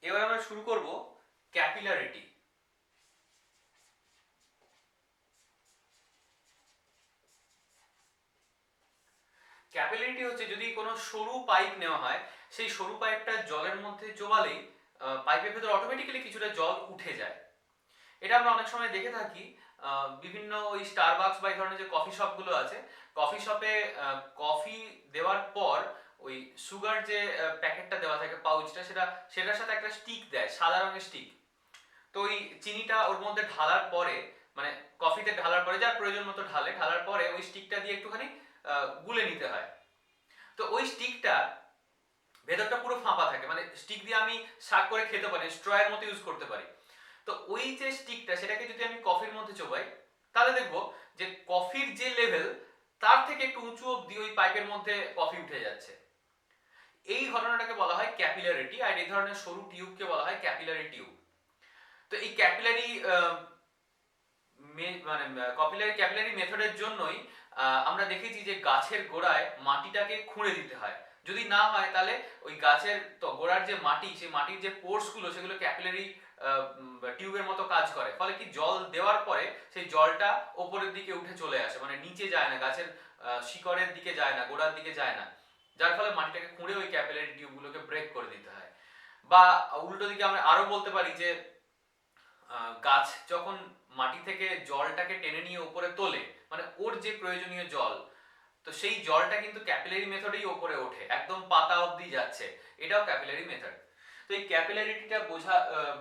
এবার আমরা শুরু করব ক্যাপিলারিটি। ক্যাপিলারিটি হচ্ছে যদি কোনো সরু পাইপ নেওয়া হয়, সেই সরু পাইপটা জলের মধ্যে চোবালেই পাইপের ভেতর অটোমেটিক্যালি কিছুটা জল উঠে যায়। এটা আমরা অনেক সময় দেখে থাকি বিভিন্ন ওই স্টারবাকস বা এই ধরনের যে কফি শপগুলো আছে, কফি শপে কফি দেওয়ার পর ওই সুগার যে প্যাকেটটা দেওয়া থাকে, পাউচটা, সেটার সাথে একটা স্টিক দেয়, সাদা রঙের স্টিক। তো ওই চিনিটা ওর মধ্যে ঢালার পরে, মানে কফিতে ঢালার পরে যার প্রয়োজন মতো ঢালার পরে ওই স্টিকটা দিয়ে একটুখানি গুলে নিতে হয়। তো ওই স্টিকটা ভেতরটা পুরো ফাঁপা থাকে, মানে স্টিক দিয়ে আমি শাক করে খেতে পারি, স্ট্রয়ের মতো ইউজ করতে পারি। তো ওই যে স্টিকটা, সেটাকে যদি আমি কফির মধ্যে চোবাই, তাহলে দেখবো যে কফির যে লেভেল তার থেকে একটু উঁচু অব্দি ওই পাইপের মধ্যে কফি উঠে যাচ্ছে। এই ঘটনাটাকে বলা হয় ক্যাপিলারিটি, আর এই ধরনের সরু টিউবকে বলা হয় ক্যাপিলারি টিউব। তো এই ক্যাপিলারি মানে ক্যাপিলারি মেথডের জন্যই আমরা দেখেছি যে গাছের গোড়ায় মাটিটাকে খুঁড়ে দিতে হয়। যদি না হয় তাহলে ওই গাছের গোড়ার যে মাটি, সেই মাটির যে পোর্স গুলো, সেগুলো ক্যাপিলারি টিউবের মতো কাজ করে। ফলে কি জল দেওয়ার পরে সেই জলটা ওপরের দিকে উঠে চলে আসে, মানে নিচে যায় না, গাছের শিকড়ের দিকে যায় না, গোড়ার দিকে যায় না, যার ফলে মাটিটাকে খুঁড়ে ওই ক্যাপিলারি টিউবগুলোকে ব্রেক করে দিতে হয়। বা উল্টো দিকে আমরা আরো বলতে পারি যে গাছ যখন মাটি থেকে জলটাকে টেনে নিয়ে উপরে তোলে, মানে ওর যে প্রয়োজনীয় জল, তো সেই জলটা কিন্তু ক্যাপিলারি মেথডেই উপরে ওঠে, একদম পাতা অবধি যাচ্ছে, এটাও ক্যাপিলারি মেথড। তো এই ক্যাপিলারিটিটা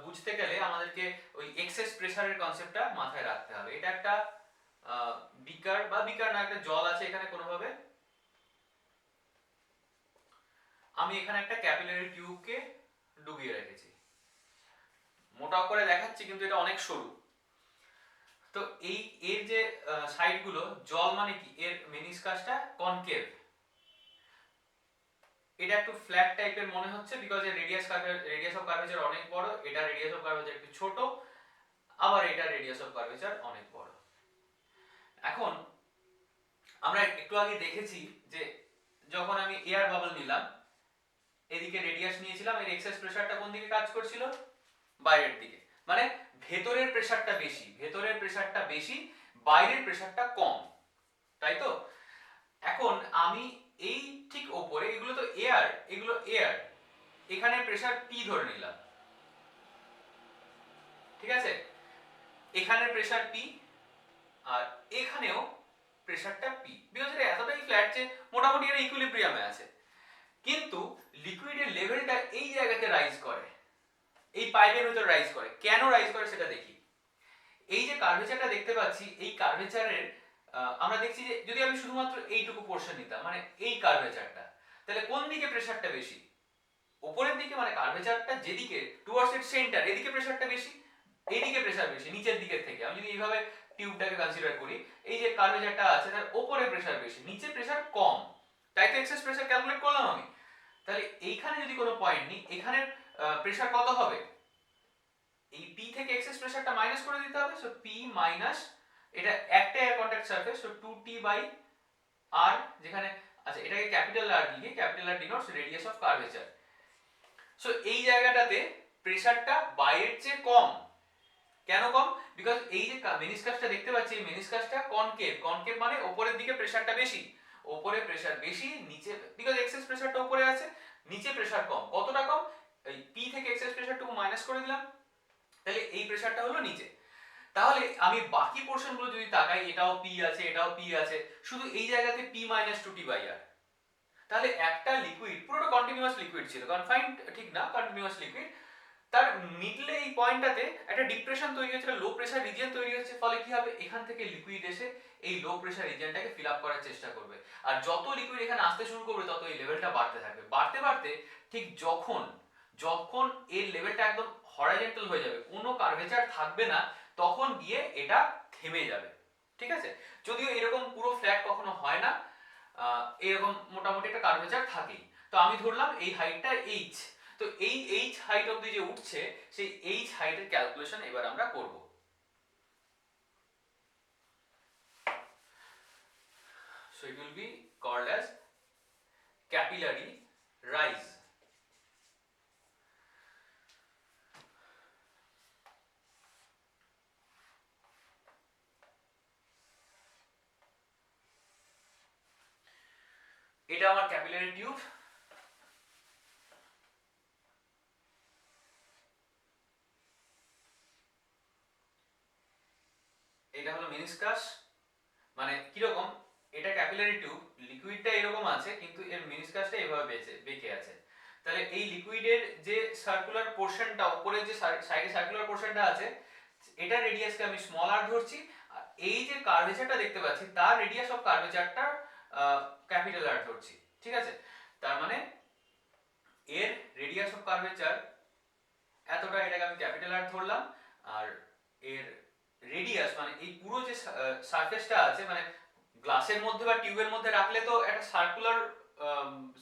বুঝতে গেলে আমাদেরকে ওই এক্সেস প্রেসারের কনসেপ্টটা মাথায় রাখতে হবে। এটা একটা বিকার না, একটা জল আছে এখানে কোনোভাবে, আমি এখানে একটা ক্যাপিলারি টিউবকে ডুবিয়ে রেখেছি, মোটা করে দেখাচ্ছি কিন্তু এটা অনেক সরু। তো এর যে সাইডগুলো, জল মানে কি, এর মেনিসকাসটা কনকেভ, এটা একটু ফ্ল্যাট টাইপের মনে হচ্ছে বিকজ এর রেডিয়াস অফ কার্ভেচার অনেক বড়, এটা রেডিয়াস অফ কার্ভেচার একটু ছোট, আবার এটা রেডিয়াস অফ কার্ভেচার অনেক বড়। এখন আমরা একটু আগে দেখেছি যে যখন আমি এয়ার বাবল নিলাম, এদিকে রেডিয়াস নিয়েছিলাম, এর এক্সেস প্রেসারটা কোন দিকে কাজ করছিল? বাইরের দিকে। মানে ভেতরের প্রেসারটা বেশি, ভেতরের প্রেসারটা বেশি, বাইরের প্রেসারটা কম, তাই তো? এখন আমি এই ঠিক ওপরে, এগুলো তো এয়ার, এগুলো এয়ার, এখানে প্রেসার পি ধরে নিলাম, ঠিক আছে? এখানে প্রেসার পি, আর এখানেও প্রেসারটা পি, বিকজ এটা এতটাই ফ্ল্যাট যে মোটামুটি এর ইকুইলিব্রিয়ামে আছে। কিন্তু লিকুইডের লেভেলটা এই জায়গাতে রাইজ করে, এই পাইপের ভিতর রাইজ করে। কেন রাইজ করে সেটা দেখি। এই যে কার্ভেচারটা দেখতে পাচ্ছি, এই কার্ভেচারের আমরা দেখছি যে যদি আমি শুধুমাত্র এইটুকু পোরশন নিতাম, মানে এই কার্ভেচারটা, তাহলে কোন দিকে প্রেসারটা বেশি? উপরের দিকে, মানে কার্ভেচারটা যেদিকে টুয়ার্ডস ইটস সেন্টার, এদিকে প্রেসারটা বেশি, এইদিকে প্রেসার বেশি নিচের দিকের থেকে। আমি যদি এইভাবে টিউবটাকে কনসিডার করি, এই যে কার্ভেচারটা আছে তার উপরে প্রেসার বেশি, নিচে প্রেসার কম, তাই তো এক্সেস প্রেসার ক্যালকুলেট করলাম আমি। তাহলে এইখানে যদি কোনো পয়েন্ট নিই, এখানের প্রেসার কত হবে? এই পি থেকে এক্সেস প্রেসারটা মাইনাস করে দিতে হবে। সো পি মাইনাস, এটা একটা air contact surface, so 2t by r, যেখানে আচ্ছা এটাকে ক্যাপিটাল আর লিখে, capital R denotes radius of curvature. So এই জায়গাটাতে প্রেসারটা বাইরের চেয়ে কম। কেন কম? বিকজ এই যে মেনিসকাসটা দেখতে পাচ্ছি, এই মেনিসকাসটা কনকেভ, কনকেভ মানে উপরের দিকে প্রেসারটা বেশি, উপরে প্রেসার বেশি, নিচে বিকজ এক্সেস প্রেসারটা উপরে আছে, নিচে প্রেসার কম। কতটা কম? এই পি থেকে এক্সেস প্রেসারটুকু মাইনাস করে দিলাম, তাহলে এই প্রেসারটা হলো নিচে। তাহলে আমি বাকি পোরশন গুলো যদি তাকাই, এটাও পি আছে, এটাও পি আছে, শুধু এই জায়গাতে পি মাইনাস 2t বাই আর। তাহলে একটা লিকুইড, পুরোটা কন্টিনিউয়াস লিকুইড ছিল, কনফাইন্ড ঠিক না, কন্টিনিউয়াস লিকুইড, তার মিডলে এই পয়েন্টটাতে একটা ডিপ্রেশন তৈরি হয়েছে, লো প্রেসার রিজিয়ন তৈরি হচ্ছে। ফলে কি হবে? এখান থেকে লিকুইড এসে এই লো প্রেসার রিজিয়নটাকে ফিল আপ করার চেষ্টা করবে, আর যত লিকুইড এখানে আসতে শুরু করবে তত এই লেভেলটা বাড়তে থাকবে, বাড়তে বাড়তে ঠিক যখন যখন এর লেভেলটা একদম হরাইজন্টাল হয়ে যাবে, কোনো কার্ভেচার থাকবে না, তখন গিয়ে এটা থেমে যাবে, ঠিক আছে? যদিও এরকম পুরো ফ্ল্যাট কখনো হয় না, এরকম মোটামুটি একটা কার্ভেচার থাকেই। তো আমি ধরলাম এই হাইটটা এইচ, তো এই এইচ হাইট অবধি যে উঠছে, সেই এইচ হাইটের ক্যালকুলেশন এবার আমরা করব। So it will be called as capillary rise. এটা আমার ক্যাপিলারি টিউব, এটা হলো মেনিসকাস। মানে কিরকম, এটা ক্যাপিলারি টিউব, লিকুইডটা এরকম আছে কিন্তু এর মেনিসকাসটা এভাবে বেঁকে আছে। তাহলে এই লিকুইডের যে সার্কুলার পোরশনটা, উপরে যে সাইডে সার্কুলার পোরশনটা আছে, এটা রেডিয়াসকে আমি স্মল আর ধরছি, আর এই যে কার্ভেচারটা দেখতে পাচ্ছি তার রেডিয়াস অফ কার্ভেচারটা ক্যাপিটাল আর ধরছি, ঠিক আছে? তার মানে এর রেডিয়াস অফ কার্ভেচার এতটা, এটাকে আমি ক্যাপিটাল আর ধরলাম, আর এর রেডিয়াস মানে এই পুরো যে সারফেসটা আছে, মানে গ্লাসের মধ্যে বা টিউবের মধ্যে রাখলে তো একটা সার্কুলার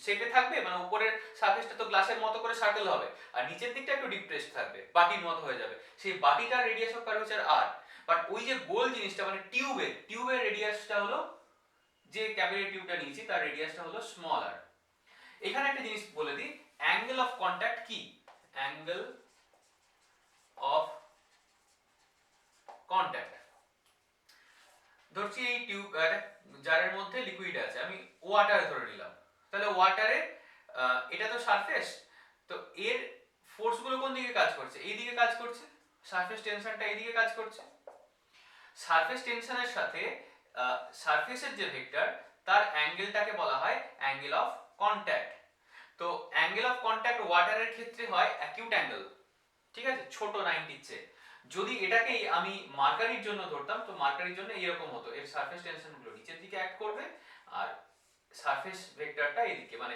শেপে থাকবে, মানে উপরের সারফেসটা তো গ্লাসের মতো করে সার্কেল হবে, আর নিচের দিকটা একটু ডিপ্রেস থাকবে, বাটির মতো হয়ে যাবে, সেই বাটিটার radius of curvature R. But ওই যে গোল জিনিসটা, মানে টিউবের রেডিয়াসটা হলো, যে ক্যাপিলারি টিউবটা নিয়েছি তার রেডিয়াসটা হলো স্মল আর। এখানে একটা জিনিস বলে দিই, অ্যাঙ্গেল অফ কন্ট্যাক্ট কি? অ্যাঙ্গেল অফ কন্ট্যাক্ট, ধরছি এই টিউব জারের মধ্যে লিকুইড আছে, আমি ওয়াটার ধরে নিলাম, তাহলে ওয়াটারে এটা তো সারফেস, তো এর ফোর্স গুলো কোন দিকে কাজ করছে? এই দিকে কাজ করছে, সারফেস টেনশনটা এই দিকে কাজ করছে। সারফেস টেনশনের সাথে সারফেসের যে ভেক্টর, তার অ্যাঙ্গেলটাকে বলা হয় অ্যাঙ্গেল অফ কন্ট্যাক্ট। তো অ্যাঙ্গেল অফ কন্ট্যাক্ট ওয়াটারের ক্ষেত্রে হয় অ্যাকিউট অ্যাঙ্গেল, ঠিক আছে, ছোট 90 চেয়ে। যদি এটাকেই আমি মার্কারির জন্য ধরতাম, তো মার্কারির জন্য এরকম হতো, এর সারফেস টেনশনগুলো নিচের দিকে অ্যাক্ট করবে, আর সারফেস ভেক্টরটা এদিকে, মানে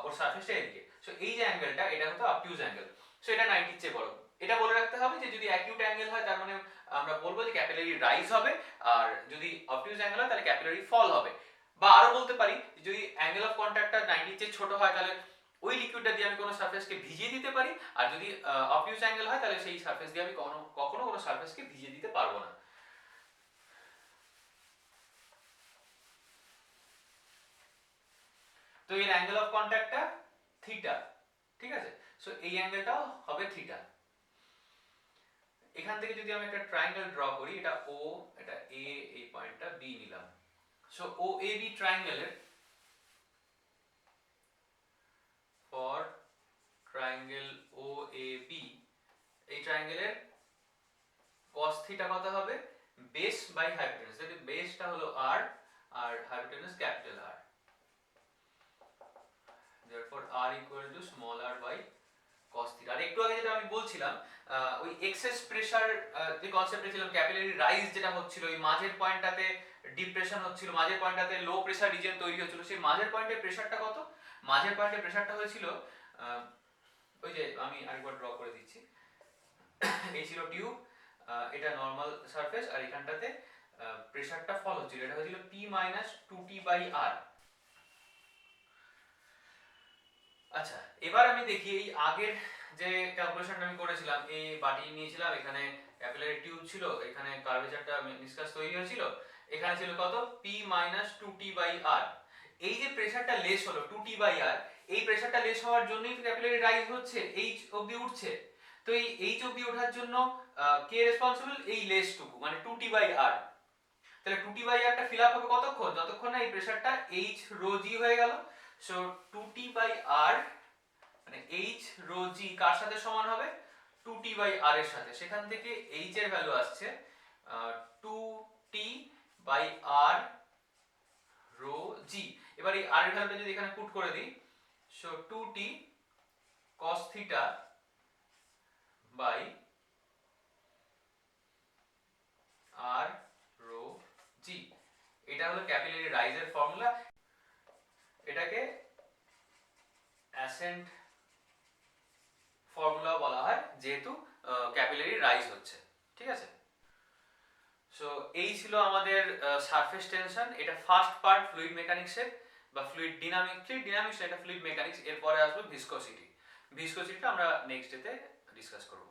ওর সারফেসটা এদিকে। সো এই যে অ্যাঙ্গেলটা, এটা হতো অবটিউজ অ্যাঙ্গেল, সো এটা 90 চেয়ে বড়। এটা বলে রাখতে হবে যে যদি অ্যাকিউট অ্যাঙ্গেল হয় তার মানে আমরা বলবো যে ক্যাপিলারি রাইজ হবে, আর যদি অবটিউজ অ্যাঙ্গেল হয় তাহলে ক্যাপিলারি ফল হবে। বা আরো বলতে পারি যদি অ্যাঙ্গেল অফ কন্ট্যাক্টটা 90 চেয়ে ছোট হয়, তাহলে ওই লিকুইডটা দিয়ে আমি কোনো সারফেসকে ভিজিয়ে দিতে পারি, আর যদি অবটিউজ অ্যাঙ্গেল হয় তাহলে সেই সারফেস দিয়ে আমি কখনো কোনো সারফেসকে ভিজিয়ে দিতে পারবো না। তো এর অ্যাঙ্গেল অফ কন্ট্যাক্টটা থিটা, ঠিক আছে? সো এই অ্যাঙ্গেলটাও হবে থিটা। এখান থেকে যদি আমি একটা ট্রায়াঙ্গেল ড্র করি, এটা ও, এটা এ, এই পয়েন্টটা বি নিলাম। সো ও এ বি ট্রায়াঙ্গেলের for triangle O A B, এই ট্রায়াঙ্গেলের cos থিটা কত হবে? বেস বাই হাইপোটেনাস, যদি বেসটা হলো r আর hypotenuse capital R, therefore r equal to small r by cos theta. আর একটু আগে যেটা আমি বলছিলাম, ওই এক্সেস প্রেসার যে কনসেপ্টে ছিলাম, ক্যাপিলারি রাইজ যেটা হচ্ছিল, ওই মাঝের পয়েন্টটাতে ডিপ্রেশন হচ্ছিল, মাঝের পয়েন্টটাতে লো প্রেসার রিজিয়ন তৈরি হচ্ছিল, সেই মাঝের পয়েন্টের প্রেসারটা কত? মাঝের পয়েন্টের প্রেসারটা হয়েছিল, ওই যে আমি আরেকবার ড্র করে দিচ্ছি, এই ছিল টিউব, এটা নরমাল সারফেস, আর এখানটাতে প্রেসারটা ফল হচ্ছিল, এটা হয়েছিল P minus 2T by R। আচ্ছা, এবার আমি দেখি এই আগের যে ক্যালকুলেশনটা আমি করেছিলাম, এই বাটি নিয়েছিলাম, এখানে ক্যাপিলারি টিউব ছিল, এখানে কার্ভেচারটা নিষ্কাশ তৈরি হয়েছিল, এখানে ছিল কত? P minus 2T by R। এই যে প্রেসারটা লেস হলো 2T বাই R, এই প্রেসারটা লেস হওয়ার জন্যই তো ক্যাপিলারি রাইজ হচ্ছে, H অবধি উঠছে। তো এই H অবধি ওঠার জন্য কে রেসপন্সিবল? এই লেসটুকু, মানে 2T বাই R। তাহলে 2T বাই R টা ফিল আপ হবে কতক্ষণ? যতক্ষণ না এই প্রেসারটা H রো G হয়ে গেল। সো 2T বাই R মানে H রো G কার সাথে সমান হবে? 2T বাই R এর সাথে। সেখান থেকে H এর ভ্যালু আসছে 2T by R rho G। এবার এই R এর ভ্যালুটা যদি এখানে পুট করে দিই, so 2T cos theta by R rho G, এটা হলো ক্যাপিলারি রাইজের ফর্মুলা। এটাকে অ্যাসেন্ট ফর্মুলা বলা হয়, যেহেতু ক্যাপিলারি রাইজ হচ্ছে, ঠিক আছে? সো এই ছিল আমাদের সারফেস টেনশন। এটা ফার্স্ট পার্ট ফ্লুইড মেকানিক্সের বা ফ্লুইড ডিনামিক্স, এটা ফ্লুইড মেকানিক্স। এরপরে আসবে ভিসকোসিটি। ভিসকোসিটিটা আমরা নেক্সট ডেতে ডিসকাস করব।